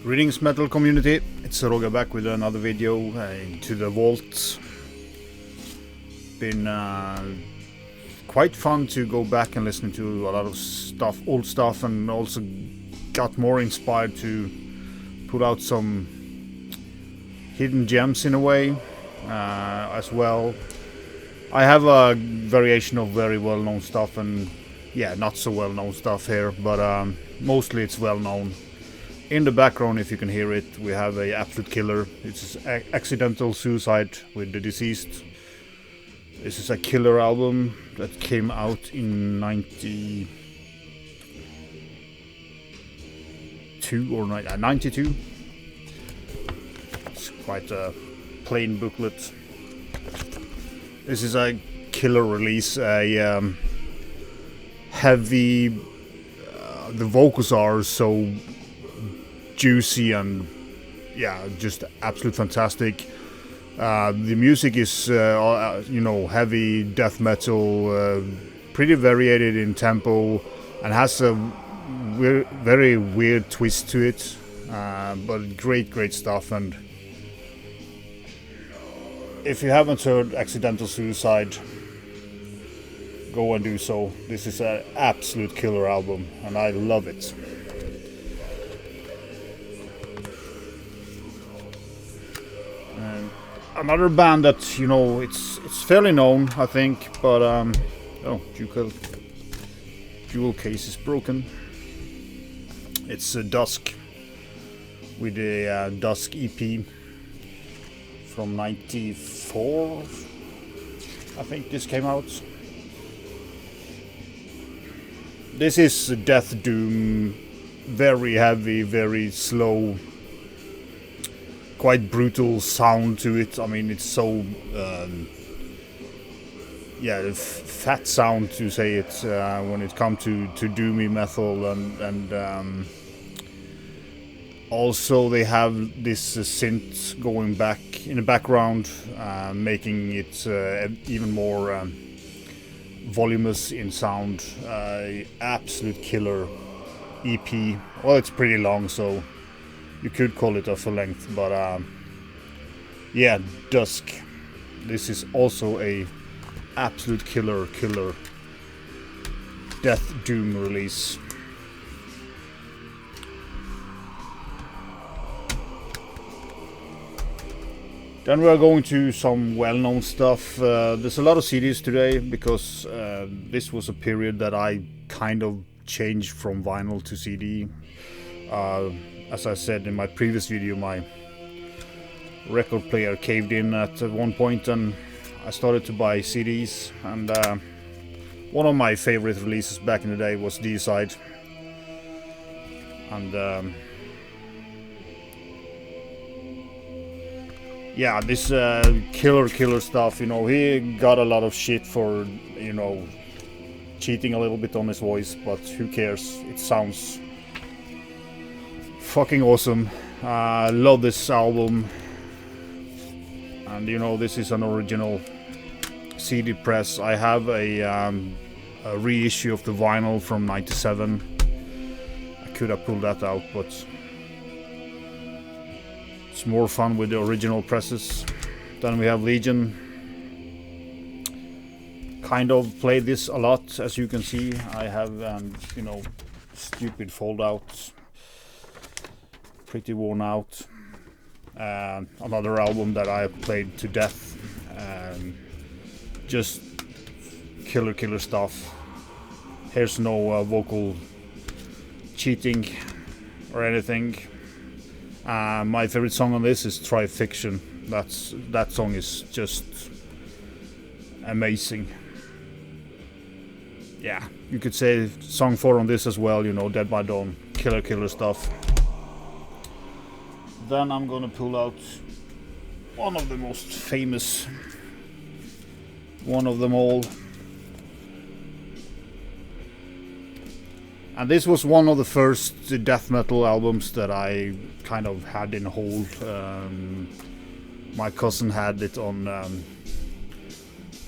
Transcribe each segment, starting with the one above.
Greetings metal community, it's Roger back with another video into the vault. Been quite fun to go back and listen to a lot of stuff, old stuff, and also got more inspired to put out some hidden gems in a way as well. I have a variation of very well known stuff and not so well known stuff here, but mostly it's well known. In the background, if you can hear it, we have a absolute killer. It's Accidental Suicide with the Deceased. This is a killer album that came out in 92 or 92. It's quite a plain booklet. This is a killer release, a heavy. The vocals are so juicy and just absolute fantastic. The music is heavy death metal, pretty varied in tempo, and has a very weird twist to it, but great stuff. And if you haven't heard Accidental Suicide, go and do so. This is an absolute killer album and I love it. Another band that, it's fairly known, I think, but jewel case is broken. It's Dusk with the Dusk EP from 94, I think this came out. This is death doom, very heavy, very slow, quite brutal sound to it. I mean, it's so fat sound to say it when it comes to doomy metal, and also they have this synth going back in the background, making it even more voluminous in sound. Absolute killer EP. Well, it's pretty long, so you could call it a full length, but Dusk. This is also a absolute killer death doom release. Then we are going to some well-known stuff. There's a lot of CDs today because this was a period that I kind of changed from vinyl to CD. As I said in my previous video, my record player caved in at one point and I started to buy CDs, and one of my favorite releases back in the day was Deicide, and this killer stuff. He got a lot of shit for cheating a little bit on his voice, but who cares, it sounds fucking awesome. I love this album, and this is an original CD press. I have a reissue of the vinyl from 97. I could have pulled that out, but it's more fun with the original presses. Then we have Legion. Kind of played this a lot, as you can see. I have stupid fold-outs, pretty worn out. Another album that I played to death. Just killer stuff. Here's no vocal cheating or anything. My favorite song on this is Try Fiction. That song is just amazing. You could say song 4 on this as well, Dead by Dawn. Killer stuff. Then I'm gonna pull out one of the most famous, one of them all. And this was one of the first death metal albums that I kind of had in hold. My cousin had it on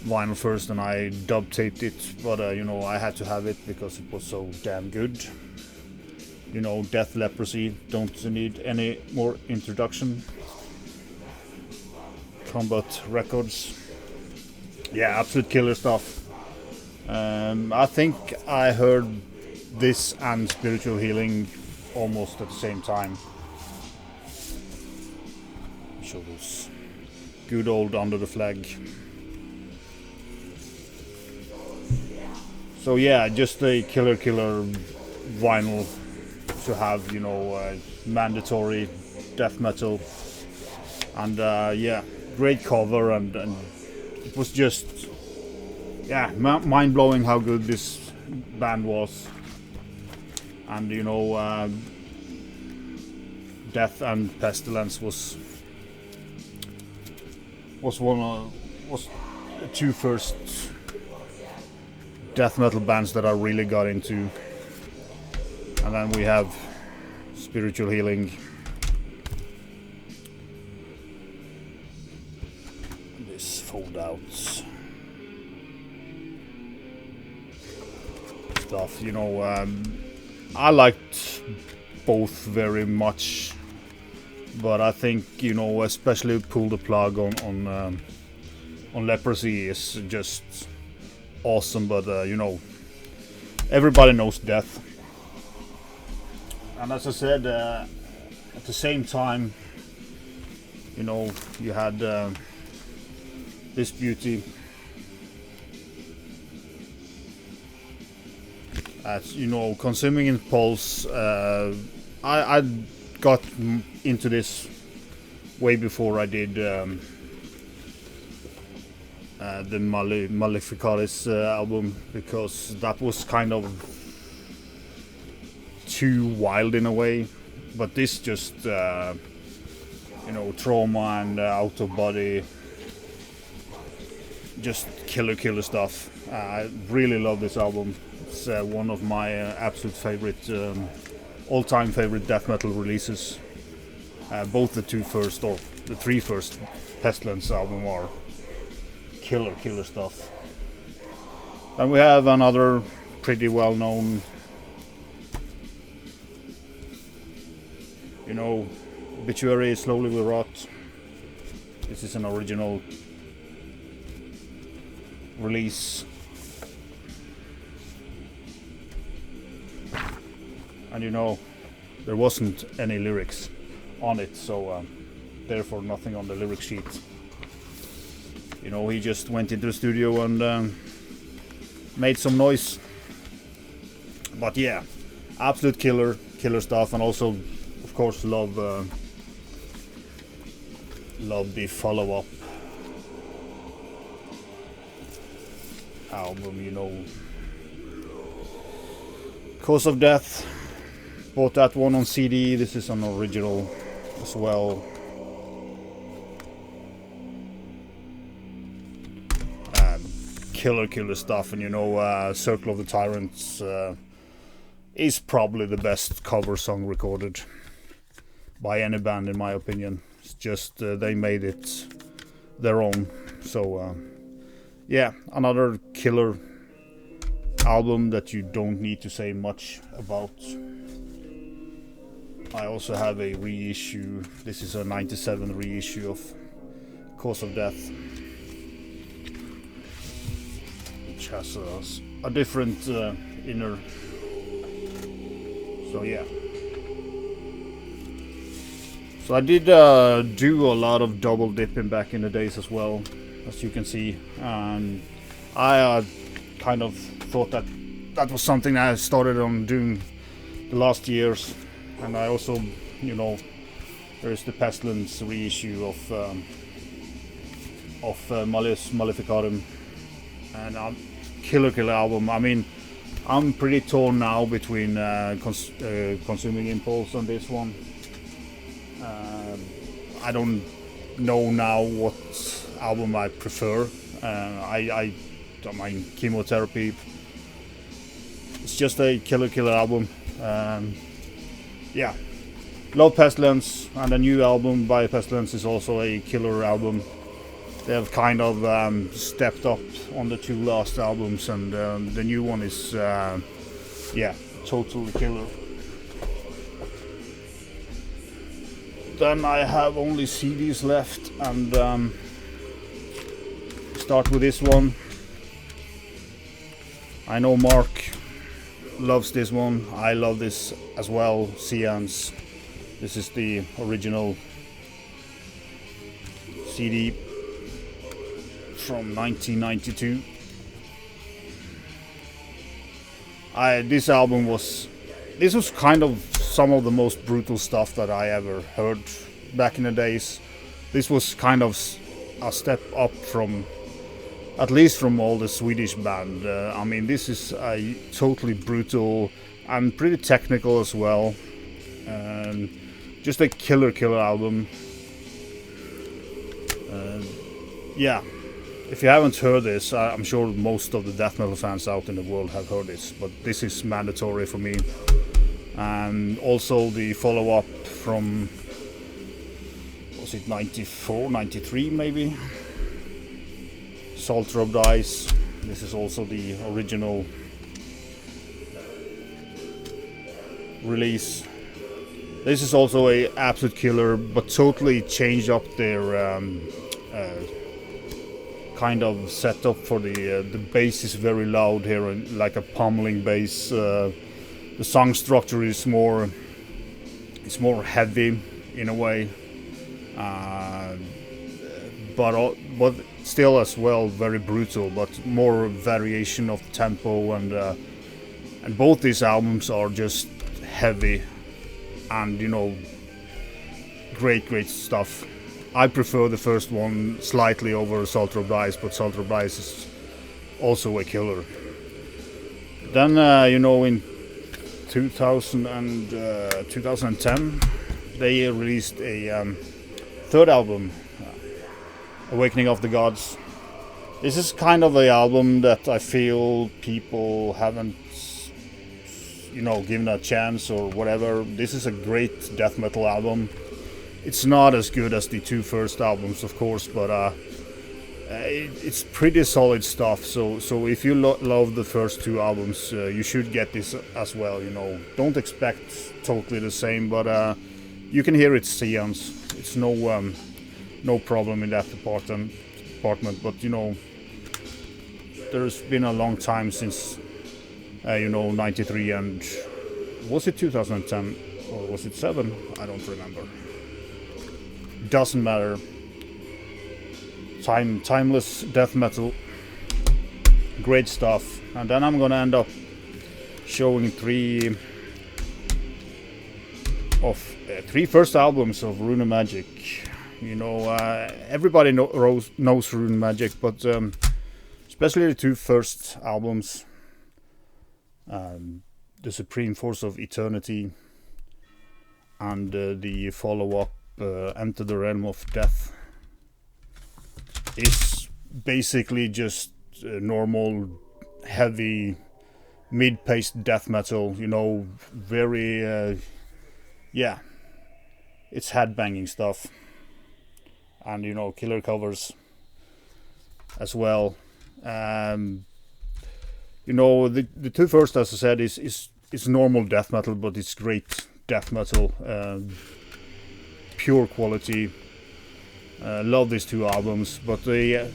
vinyl first and I dub taped it, but I had to have it because it was so damn good. You know, Death, Leprosy, don't need any more introduction. Combat Records. Yeah, absolute killer stuff. I think I heard this and Spiritual Healing almost at the same time. Show this good old Under the Flag. So yeah, just a killer vinyl to have, you know, mandatory death metal, and yeah, great cover, and it was just, yeah, mind blowing how good this band was, and you know, Death and Pestilence was the two first death metal bands that I really got into. And then we have Spiritual Healing. This fold out stuff, you know, I liked both very much, but I think, you know, especially Pull the Plug on Leprosy is just awesome. But you know, everybody knows Death. And as I said, at the same time, you know, you had this beauty. As you know, Consuming Impulse, I got into this way before I did the Malificarum album, because that was kind of too wild in a way. But this just, you know, Trauma and Out of Body, just killer stuff. I really love this album. It's one of my absolute favorite, all-time favorite death metal releases. Both the three first Pestilence album are killer stuff. Then we have another pretty well-known, you know, Obituary, Slowly We Rot. This is an original release. And you know, there wasn't any lyrics on it, so therefore nothing on the lyric sheet. You know, he just went into the studio and made some noise. But yeah, absolute killer stuff. And also, of course, love the follow-up album, you know, Cause of Death. Bought that one on CD. This is an original as well. Killer stuff. And you know, Circle of the Tyrants is probably the best cover song recorded by any band, in my opinion. It's just they made it their own. So yeah, another killer album that you don't need to say much about. I also have a reissue. This is a 97 reissue of Cause of Death, which has a different inner. So yeah. So I did do a lot of double dipping back in the days as well, as you can see, and I kind of thought that was something I started on doing the last years. And I also, you know, there's the Pestilence reissue of Maleus, Malificarum, and killer album. I mean, I'm pretty torn now between Consuming Impulse and this one. I don't know now what album I prefer. I don't mind Chemotherapy. It's just a killer album. Yeah, love Pestilence, and the new album by Pestilence is also a killer album. They have kind of stepped up on the two last albums, and the new one is yeah, totally killer. then I have only CDs left, and start with this one. I know Mark loves this one. I love this as well. Seance. This is the original CD from 1992. This album was kind of some of the most brutal stuff that I ever heard back in the days. This was kind of a step up from, at least from all the Swedish band. I mean, this is a totally brutal and pretty technical as well. Just a killer album. Yeah, if you haven't heard this, I'm sure most of the death metal fans out in the world have heard this, but this is mandatory for me. And also the follow-up from, was it 94, 93 maybe? Saltrubbed Eyes. This is also the original release. This is also a absolute killer, but totally changed up their kind of setup for the bass is very loud here, and like a pummeling bass. The song structure is more heavy in a way, but still as well very brutal, but more variation of tempo, and both these albums are just heavy and, you know, great stuff. I prefer the first one slightly over Saltrubbed Eyes, but Saltrubbed Eyes is also a killer. Then you know, in 2010 they released a third album, Awakening of the Gods. This is kind of an album that I feel people haven't, you know, given a chance or whatever. This is a great death metal album. It's not as good as the two first albums, of course, but it's pretty solid stuff. So if you love the first two albums, you should get this as well. You know, don't expect totally the same, but you can hear it's Seance. It's no problem in that department. But you know, there's been a long time since you know, 93, and was it 2010 or was it 7? I don't remember. Doesn't matter. Timeless death metal, great stuff. And then I'm gonna end up showing three first albums of Runemagick. You know, everybody knows Runemagick, but especially the two first albums, The Supreme Force of Eternity and the follow-up, Enter the Realm of Death, is basically just normal, heavy, mid-paced death metal. You know, very, yeah, it's headbanging stuff, and you know, killer covers as well. You know, the two first, as I said, is normal death metal, but it's great death metal. Pure quality. Love these two albums, but the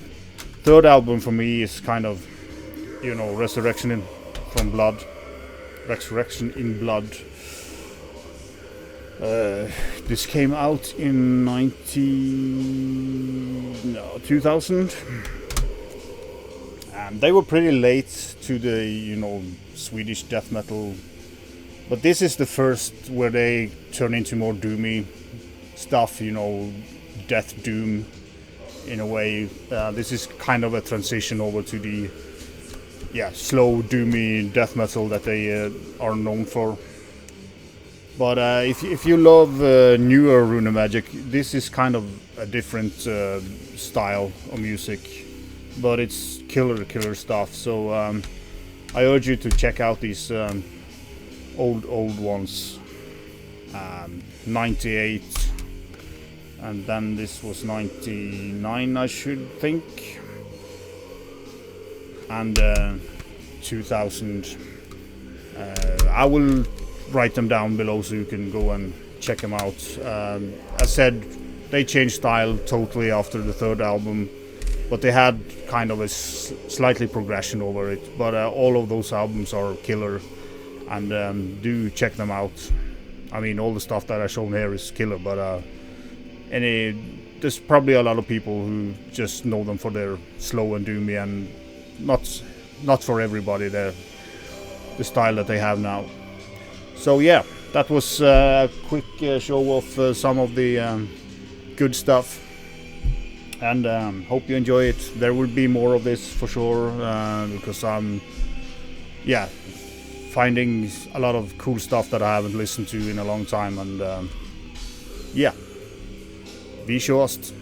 third album for me is kind of, you know, Resurrection in Blood. This came out in 2000, and they were pretty late to the, you know, Swedish death metal, but this is the first where they turn into more doomy stuff, you know, death doom in a way. This is kind of a transition over to the slow doomy death metal that they are known for. But if you love newer Runemagick, this is kind of a different style of music, but it's killer stuff. So I urge you to check out these old ones. 98, and then this was 99, I should think, and 2000. I will write them down below so you can go and check them out. As said, they changed style totally after the third album, but they had kind of a slightly progression over it. But all of those albums are killer, and do check them out. I mean, all the stuff that I shown here is killer, but there's probably a lot of people who just know them for their slow and doomy, and not for everybody the style that they have now. So yeah, that was a quick show of some of the good stuff, and hope you enjoy it. There will be more of this for sure, because I'm finding a lot of cool stuff that I haven't listened to in a long time, and vi kjøst.